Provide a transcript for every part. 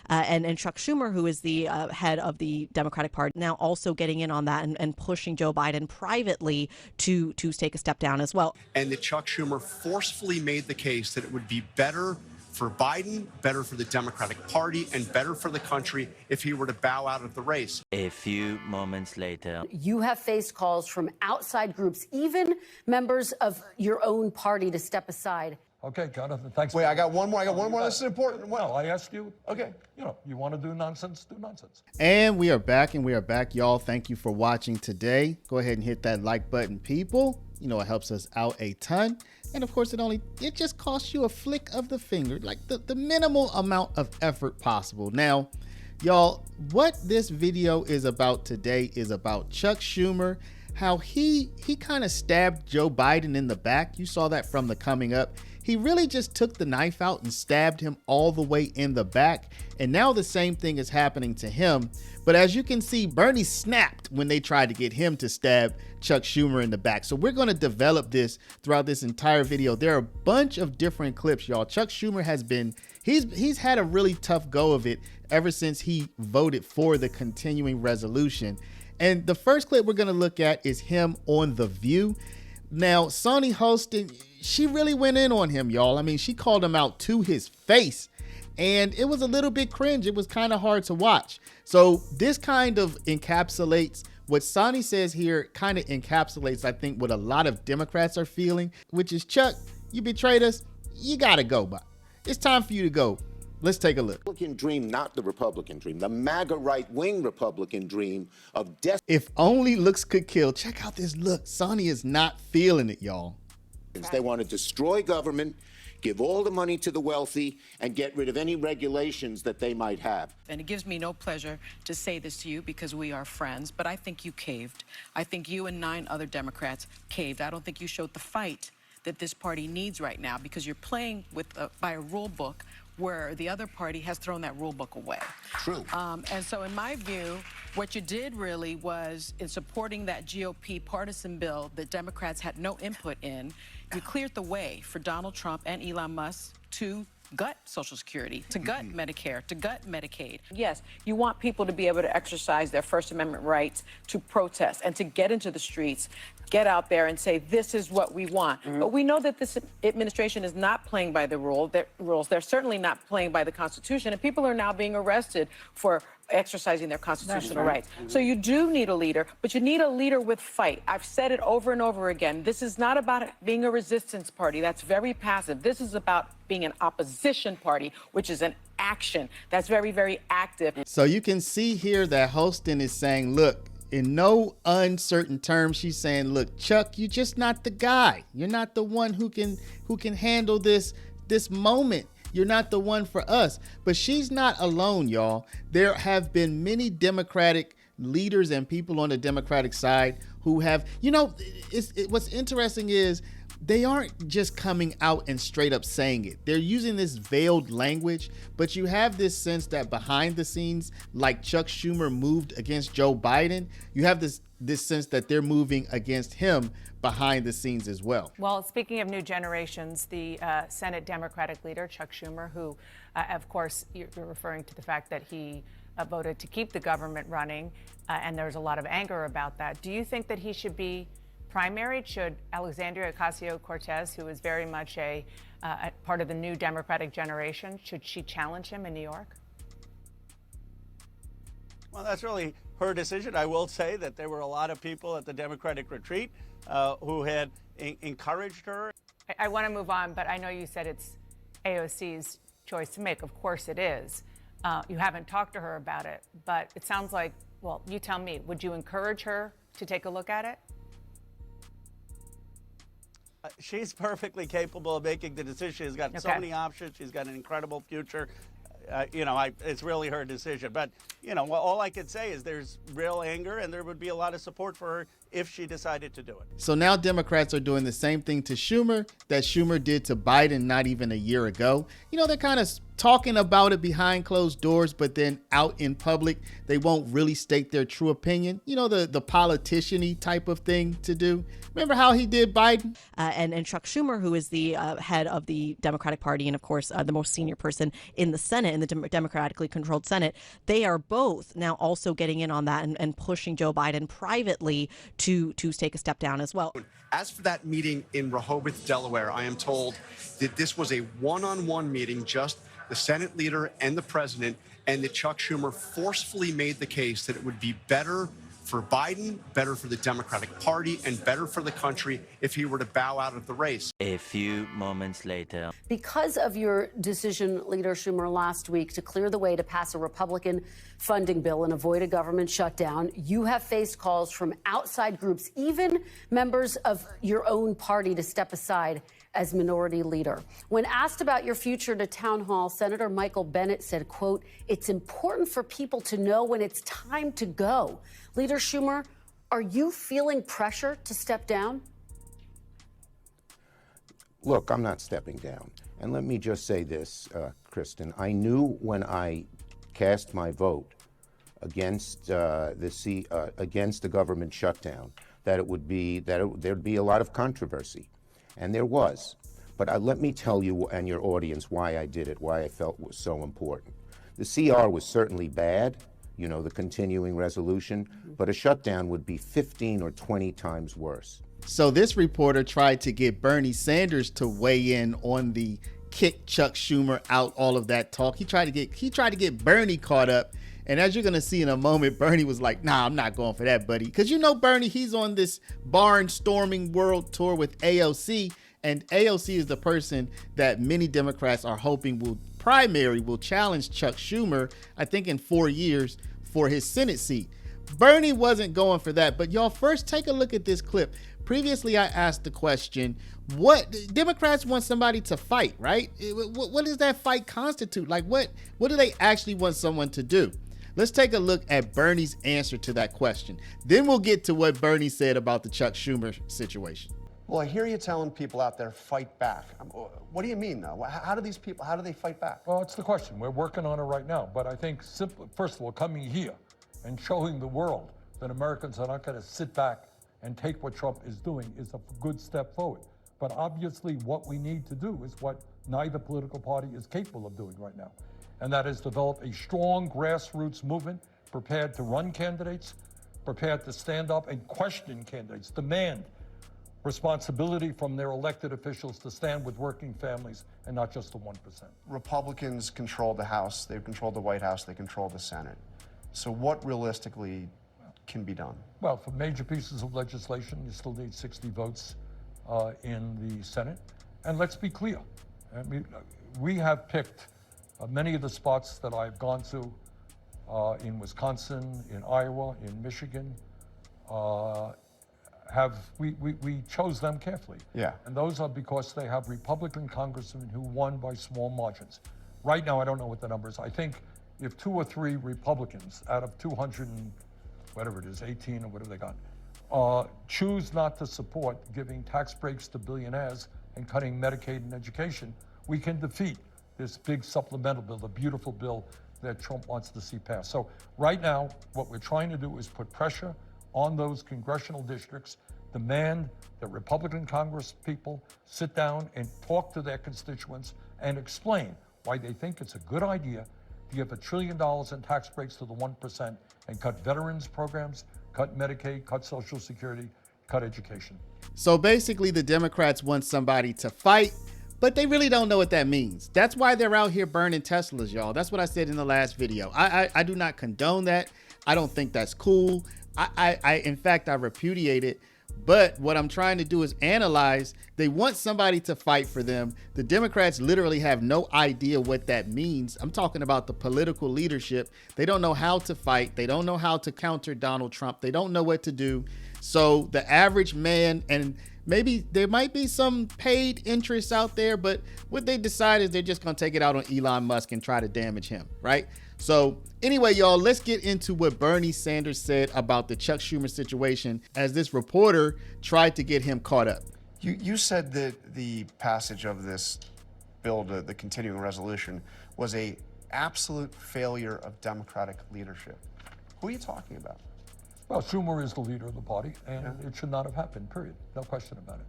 and Chuck Schumer, who is the head of the Democratic Party, now also getting in on that and pushing Joe Biden privately to take a step down as well. And that Chuck Schumer forcefully made the case that it would be better for Biden, better for the Democratic Party, and better for the country if he were to bow out of the race. A few moments later. You have faced calls from outside groups, even members of your own party, to step aside. Okay, Jonathan, thanks. Wait, I got one more. This is important. Well, I asked you. Okay. You want to do nonsense, do nonsense. And we are back, y'all. Thank you for watching today. Go ahead and hit that like button, people. It helps us out a ton. And of course, it just costs you a flick of the finger, like the minimal amount of effort possible. Now, y'all, what this video is about today is about Chuck Schumer, how he kind of stabbed Joe Biden in the back. You saw that from the coming up. He really just took the knife out and stabbed him all the way in the back. And now the same thing is happening to him. But as you can see, Bernie snapped when they tried to get him to stab Chuck Schumer in the back. So we're going to develop this throughout this entire video. There are a bunch of different clips, y'all. Chuck Schumer has been, he's had a really tough go of it ever since he voted for the continuing resolution. And the first clip we're going to look at is him on The View. Now, Sonny Holston, she really went in on him, y'all. I mean, she called him out to his face, and it was a little bit cringe. It was kind of hard to watch. So this kind of encapsulates what Sonny says here, kind of encapsulates, I think, what a lot of Democrats are feeling, which is, Chuck, you betrayed us. You got to go, but it's time for you to go. Let's take a look. Republican dream, not the Republican dream, the MAGA right-wing Republican dream of death. If only looks could kill. Check out this look. Sonny is not feeling it, y'all. They want to destroy government, give all the money to the wealthy, and get rid of any regulations that they might have. And it gives me no pleasure to say this to you because we are friends, but I think you caved. I think you and 9 other Democrats caved. I don't think you showed the fight that this party needs right now because you're playing with by a rule book where the other party has thrown that rule book away. True. And so in my view, what you did really was in supporting that GOP partisan bill that Democrats had no input in, you cleared the way for Donald Trump and Elon Musk to gut Social Security, to gut Medicare, to gut Medicaid. Yes, you want people to be able to exercise their First Amendment rights to protest and to get into the streets, get out there and say, this is what we want. But we know that this administration is not playing by the rules. They're certainly not playing by the Constitution, and people are now being arrested for exercising their constitutional rights. So you do need a leader, but you need a leader with fight. I've said it over and over again. This is not about being a resistance party. That's very passive. This is about being an opposition party, which is an action. That's very, very active. So you can see here that Holston is saying, look, in no uncertain terms, she's saying, look, Chuck, you're just not the guy. You're not the one who can handle this moment. You're not the one for us. But she's not alone, y'all. There have been many Democratic leaders and people on the Democratic side who have, what's interesting is they aren't just coming out and straight up saying it. They're using this veiled language, but you have this sense that behind the scenes, like Chuck Schumer moved against Joe Biden, you have this sense that they're moving against him behind the scenes as well. Well, speaking of new generations, the Senate Democratic leader, Chuck Schumer, who, of course, you're referring to the fact that he voted to keep the government running, and there's a lot of anger about that. Do you think that he should be primaried? Should Alexandria Ocasio-Cortez, who is very much a part of the new Democratic generation, should she challenge him in New York? Well, that's really her decision. I will say that there were a lot of people at the Democratic retreat who had encouraged her. I want to move on, but I know you said it's AOC's choice to make. Of course it is. You haven't talked to her about it, but it sounds like, well, you tell me, would you encourage her to take a look at it? She's perfectly capable of making the decision. She's got so many options. She's got an incredible future. It's really her decision. But, all I could say is there's real anger, and there would be a lot of support for her if she decided to do it. So now Democrats are doing the same thing to Schumer that Schumer did to Biden not even a year ago. They're kind of talking about it behind closed doors, but then out in public, they won't really state their true opinion. You know, the politician-y type of thing to do. Remember how he did Biden? And Chuck Schumer, who is the head of the Democratic Party and, of course, the most senior person in the Senate, in the democratically controlled Senate, they are both now also getting in on that and pushing Joe Biden privately to take a step down as well. As for that meeting in Rehoboth, Delaware, I am told that this was a one-on-one meeting, just the Senate leader and the president, and that Chuck Schumer forcefully made the case that it would be better for Biden, better for the Democratic Party, and better for the country if he were to bow out of the race. A few moments later. Because of your decision, Leader Schumer, last week to clear the way to pass a Republican funding bill and avoid a government shutdown, you have faced calls from outside groups, even members of your own party, to step aside as minority leader. When asked about your future to town hall, Senator Michael Bennet said, quote, "It's important for people to know when it's time to go." Leader Schumer, are you feeling pressure to step down? Look, I'm not stepping down. And let me just say this, Kristen. I knew when I cast my vote against the government shutdown that there'd be a lot of controversy, and there was. But let me tell you and your audience why I did it, why I felt it was so important. The CR was certainly bad, you know, the continuing resolution, but a shutdown would be 15 or 20 times worse. So this reporter tried to get Bernie Sanders to weigh in on the kick Chuck Schumer out, all of that talk. He tried to get Bernie caught up. And as you're going to see in a moment, Bernie was like, nah, I'm not going for that, buddy. Because you know Bernie, he's on this barnstorming world tour with AOC. And AOC is the person that many Democrats are hoping will challenge Chuck Schumer, I think in 4 years, for his Senate seat. Bernie wasn't going for that. But y'all, first take a look at this clip. Previously, I asked the question, what Democrats want somebody to fight, right? What does that fight constitute? Like, what do they actually want someone to do? Let's take a look at Bernie's answer to that question. Then we'll get to what Bernie said about the Chuck Schumer situation. Well, I hear you telling people out there, fight back. What do you mean, though? How do they fight back? Well, it's the question. We're working on it right now. But I think, first of all, coming here and showing the world that Americans are not going to sit back and take what Trump is doing is a good step forward. But obviously, what we need to do is what neither political party is capable of doing right now. And that is develop a strong grassroots movement prepared to run candidates, prepared to stand up and question candidates, demand responsibility from their elected officials to stand with working families and not just the 1%. Republicans control the House, they've controlled the White House, they control the Senate. So what realistically can be done? Well, for major pieces of legislation, you still need 60 votes in the Senate. And let's be clear, I mean, we have picked many of the spots that I've gone to in Wisconsin, in Iowa, in Michigan. We chose them carefully. Yeah. And those are because they have Republican congressmen who won by small margins. Right now, I don't know what the number is. I think if 2 or 3 Republicans out of 200 and whatever it is, 18 or whatever they got, choose not to support giving tax breaks to billionaires and cutting Medicaid and education, we can defeat this big supplemental bill, the beautiful bill that Trump wants to see passed. So right now, what we're trying to do is put pressure on those congressional districts, demand that Republican Congress people sit down and talk to their constituents and explain why they think it's a good idea to give $1 trillion in tax breaks to the 1% and cut veterans programs, cut Medicaid, cut Social Security, cut education. So basically, the Democrats want somebody to fight, but they really don't know what that means. That's why they're out here burning Teslas, y'all. That's what I said in the last video. I do not condone that. I don't think that's cool. In fact, I repudiate it. But what I'm trying to do is analyze. They want somebody to fight for them. The Democrats literally have no idea what that means. I'm talking about the political leadership. They don't know how to fight. They don't know how to counter Donald Trump. They don't know what to do. So the average man, and maybe there might be some paid interests out there, but what they decide is they're just going to take it out on Elon Musk and try to damage him, right? So anyway, y'all, let's get into what Bernie Sanders said about the Chuck Schumer situation as this reporter tried to get him caught up. You said that the passage of this bill, the continuing resolution, was a absolute failure of Democratic leadership. Who are you talking about? Well, Schumer is the leader of the party, and it should not have happened, period. No question about it.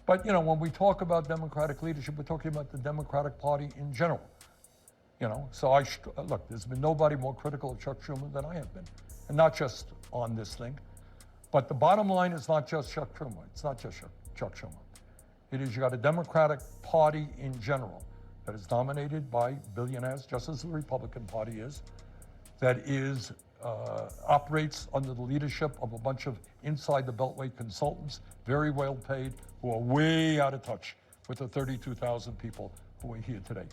But, you know, when we talk about Democratic leadership, we're talking about the Democratic Party in general. You know, so look, there's been nobody more critical of Chuck Schumer than I have been. And not just on this thing. But the bottom line is not just Chuck Schumer. It's not just Chuck Schumer. It is you got a Democratic Party in general that is dominated by billionaires, just as the Republican Party is, that is operates under the leadership of a bunch of inside the Beltway consultants, very well paid, who are way out of touch with the 32,000 people who are here today.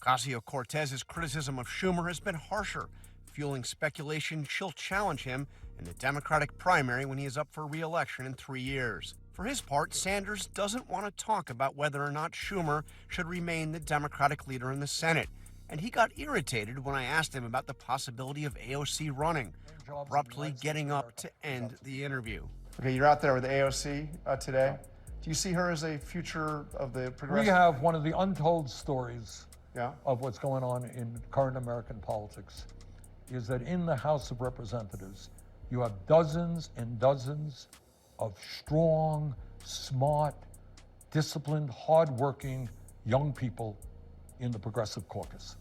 Ocasio-Cortez's criticism of Schumer has been harsher, fueling speculation she'll challenge him in the Democratic primary when he is up for re-election in 3 years. For his part, Sanders doesn't want to talk about whether or not Schumer should remain the Democratic leader in the Senate. And he got irritated when I asked him about the possibility of AOC running, abruptly getting up to end the interview. Okay, you're out there with AOC today. Do you see her as a future of the progressive? We have one of the untold stories of what's going on in current American politics, is that in the House of Representatives, you have dozens and dozens of strong, smart, disciplined, hardworking young people in the Progressive Caucus.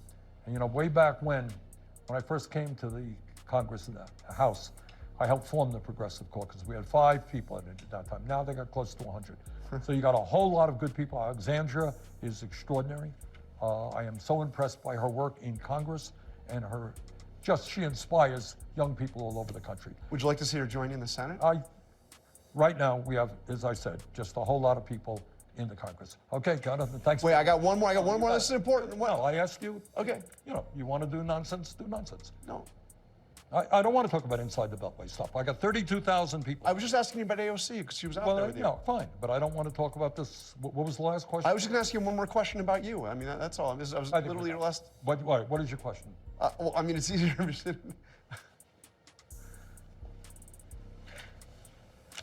And you know, way back when I first came to the Congress, the House, I helped form the Progressive Caucus. We had 5 people at that time. Now they got close to 100. So you got a whole lot of good people. Alexandra is extraordinary. I am so impressed by her work in Congress and she inspires young people all over the country. Would you like to see her join in the Senate? Right now we have, as I said, just a whole lot of people in the Congress. Okay, Jonathan, thanks. Wait, I got one more. This is important. No, I asked you. Okay. You know, you want to do nonsense, do nonsense. No. I don't want to talk about inside the Beltway stuff. I got 32,000 people. I was just asking you about AOC because she was out there with you. No, fine, but I don't want to talk about this. What was the last question? I was just going to ask you one more question about you. I mean, that's all. I was literally your last. What is your question? Well, I mean, it's easier.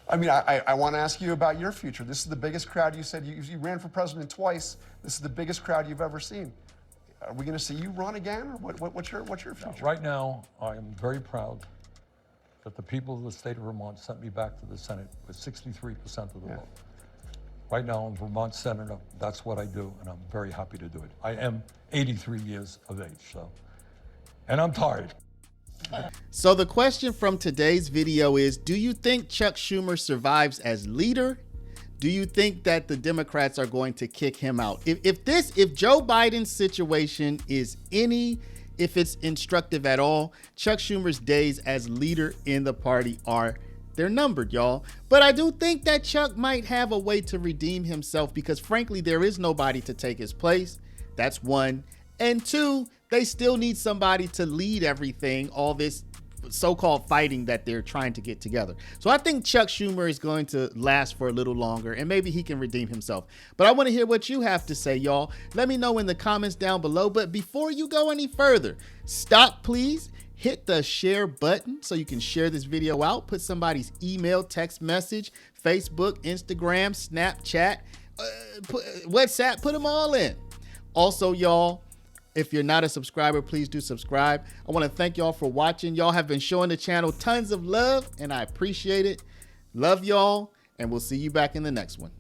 I mean, I want to ask you about your future. This is the biggest crowd. You said you ran for president twice. This is the biggest crowd you've ever seen. Are we going to see you run again, or what's your future? No, right now, I am very proud that the people of the state of Vermont sent me back to the Senate with 63% of the vote. Right now, I'm Vermont senator. That's what I do, and I'm very happy to do it. I am 83 years of age, and I'm tired. So the question from today's video is, do you think Chuck Schumer survives as leader? Do you think that the Democrats are going to kick him out? If Joe Biden's situation is if it's instructive at all, Chuck Schumer's days as leader in the party they're numbered, y'all. But I do think that Chuck might have a way to redeem himself because frankly, there is nobody to take his place. That's one. And two, they still need somebody to lead everything, all this so-called fighting that they're trying to get together. So I think Chuck Schumer is going to last for a little longer and maybe he can redeem himself. But I want to hear what you have to say, y'all. Let me know in the comments down below. But before you go any further, stop, please. Hit the share button so you can share this video out. Put somebody's email, text message, Facebook, Instagram, Snapchat, WhatsApp, put them all in. Also, y'all, if you're not a subscriber, please do subscribe. I want to thank y'all for watching. Y'all have been showing the channel tons of love, and I appreciate it. Love y'all, and we'll see you back in the next one.